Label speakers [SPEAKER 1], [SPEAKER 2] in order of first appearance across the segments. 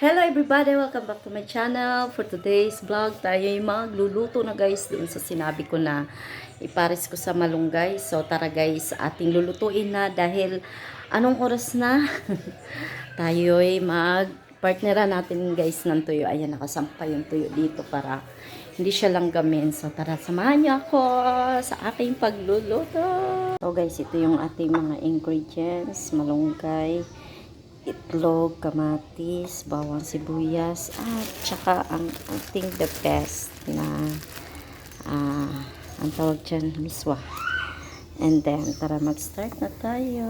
[SPEAKER 1] Hello everybody! Welcome back to my channel. For today's vlog, tayo ay magluluto na guys doon sa sinabi ko na ipares ko sa malunggay. So tara guys, ating lulutuin na dahil anong oras na? Tayo ay mag-partneran natin guys ng tuyo. Ayan, nakasampay yung tuyo dito para hindi siya langgamin. So tara, samahan niyo ako sa aking pagluluto. So guys, ito yung ating mga ingredients. Malunggay, itlog, kamatis, bawang sibuyas, at saka ang ating the best na ang tawag dyan, miswa. And then, tara mag-start na tayo.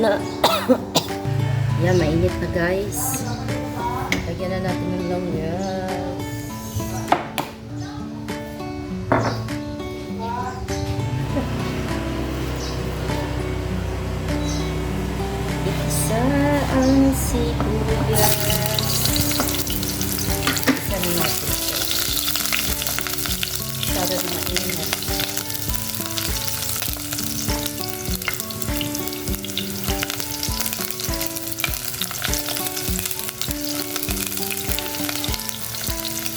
[SPEAKER 1] Na yan, mainit na guys. Lagyan na natin ng longyas. Isa ang sibuyas. Isa na natin siya. Masyado na mainit.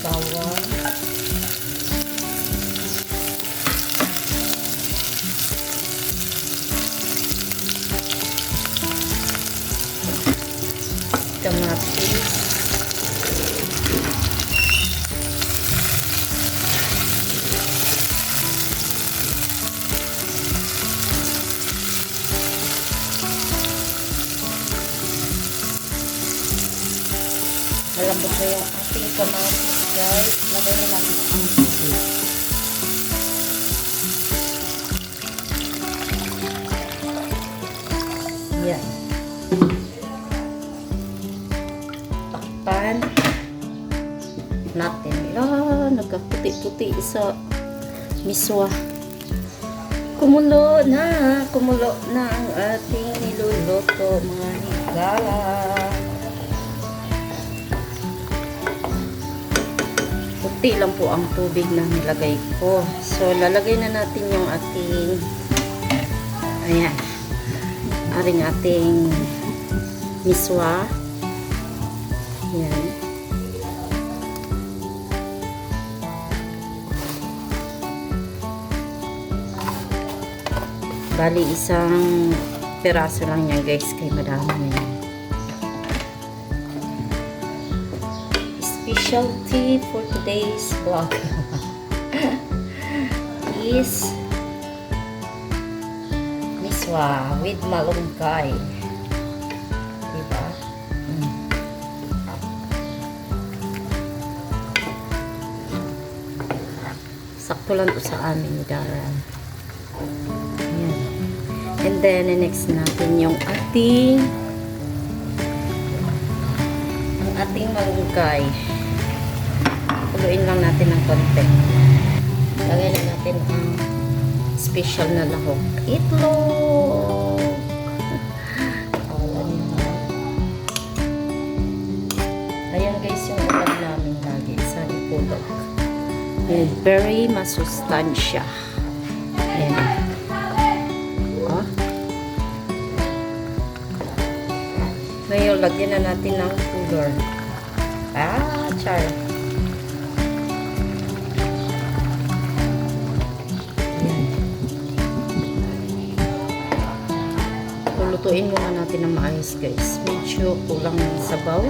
[SPEAKER 1] Bawang, kamatis, malambot na yung ating kamatis guys. Lagay na natin ang tubig. Yan. Takpan natin. Nagkaputi-puti sa miswa. Kumulo na ang ating niluluto mga higala. Kunti lang po ang tubig na nilagay ko. So, lalagay na natin yung ating ating miswa. Ayan. Bali, isang peraso lang yan guys, kay madami na yan. Specialty for today's vlog is miswa with malunggay. Diba? Sakto lang to sa amin ni Dara. Ayan. And then next natin yung ating malunggay. Kuluin lang natin ng konti. Lagay lang natin ang special na lahok. Itlog! Ayan guys yung ulam namin lagi sa ipulog. And very masustansya. Ayan. Oh. Ngayon, lagyan na natin ng color. Char. Lutuin muna natin ng maayos guys. Medyo kulang ng sabaw.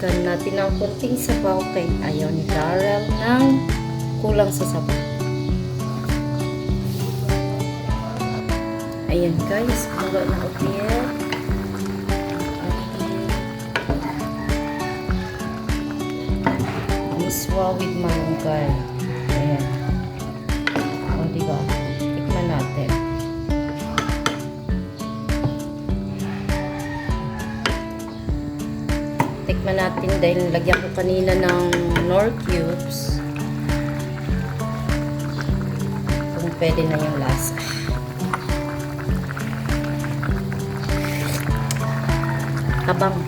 [SPEAKER 1] Dagdagan natin ng konting sabaw kay ayaw ni Darrell ng kulang sa sabaw. Ayan guys, kumulo na ulit. Miswa with malunggay. Ayan. O, diba? Tikman natin. Tikman natin dahil lagyan ko kanina ng Knorr cubes. Kung pwede na yung lasa. Tabang.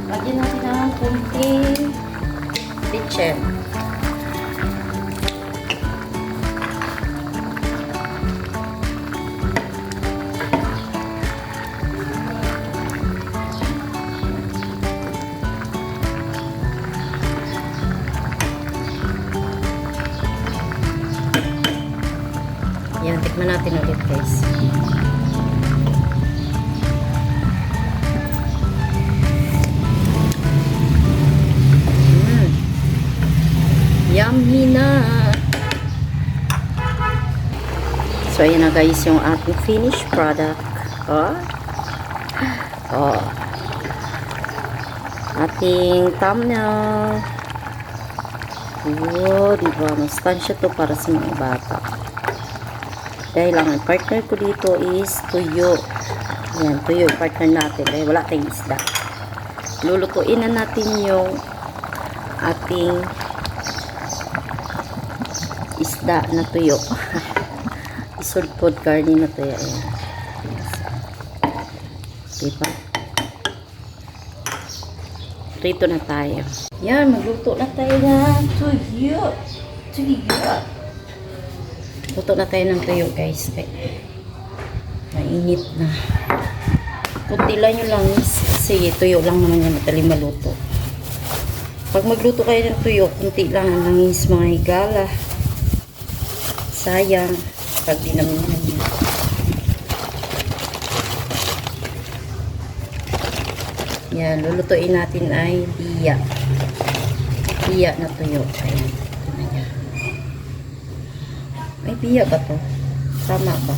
[SPEAKER 1] Lagyan natin ng kunting bitchin. Yan, tikman natin ulit guys. Yummy na! So, ayan na guys yung ating finished product. Ating thumbnail. Diba? Mastansya to para sa mga bata. Dahil ang partner ko dito is tuyo. Ayan, tuyo yung partner natin. Dahil wala tayong isda. Lulutuin na natin yung ating isda na tuyo. Isod food garden na tuyo. Ayan. Diba? Rito na tayo. Yan, magluto na tayo ng tuyo. Luto na tayo ng tuyo guys. Mainit na. Kunti lang yung langis. Kasi tuyo lang naman yan. Madaling maluto. Pag magluto kayo ng tuyo, kunti lang ang langis mga higala. Sayang. Pag dinamihan niya. Yan. Lulutuin natin ay biya. Biya na tuyo. Ayan. Ay, biya ba to? Tama ba?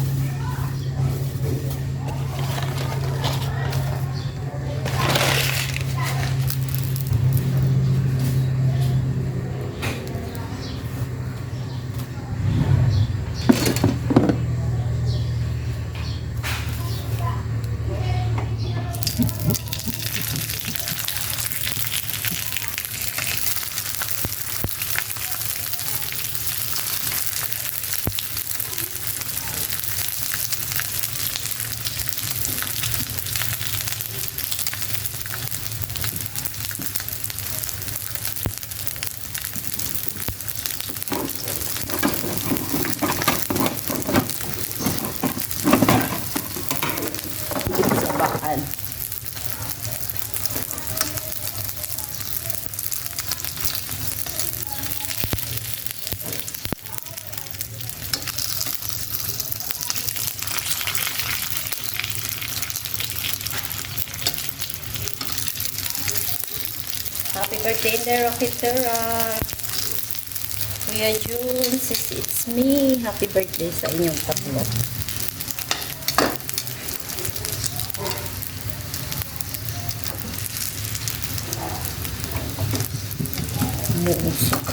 [SPEAKER 1] Sabaan. Happy birthday in the Rocketera. Kuya June, sis, it's me. Happy birthday sa inyong tatlo. Muusok.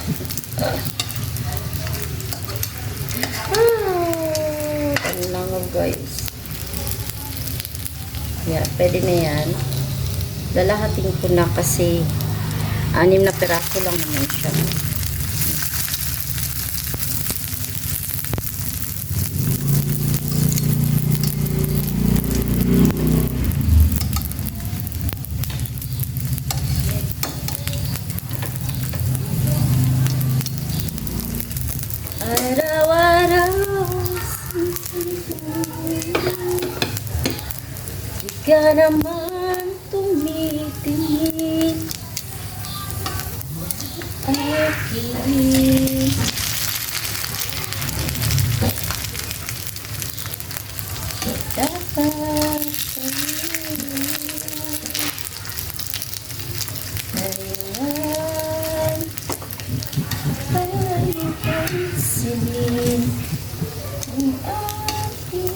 [SPEAKER 1] Ano lang guys. Yeah, pwede na yan. Lalahatin ko na kasi 6 na piraso lang naman siya. Araw-araw di ka naman tumitingin. aking dapat kailan ay pansinin ang aking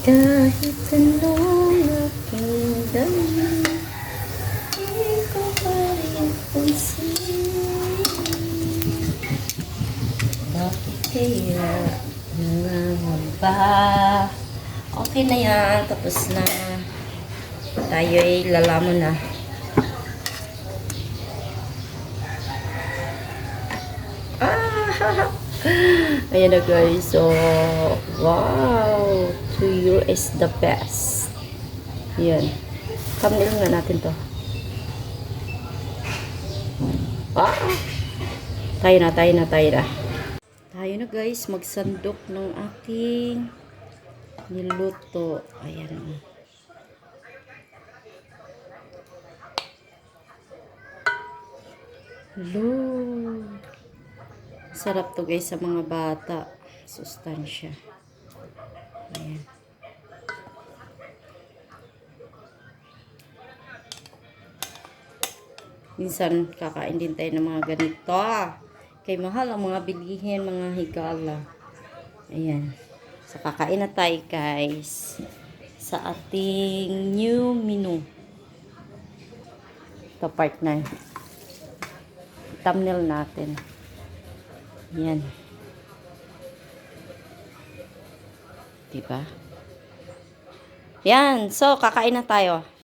[SPEAKER 1] kahit anong aking damdamin, di ko pa rin pansinin. Bakit kaya nangangamba? Okay na yan, tapos na. Tayo ay lalamon na. Ah! Ayan na guys. So, wow! Tuyo is the best. Yan. Thumbnail nga natin to. Ah! Tayo na. Tayo na guys. Magsandok ng aking niluto. Ayan. Hello. Sarap to guys sa mga bata. Sustansya. Ayan. Minsan kakain din tayo ng mga ganito. Kay mahal ang mga bilihin, mga higala. Ayan. So kakain na tayo guys sa ating new menu. Ito part na. Thumbnail natin. Yan. Diba? Yan. So, kakain na tayo.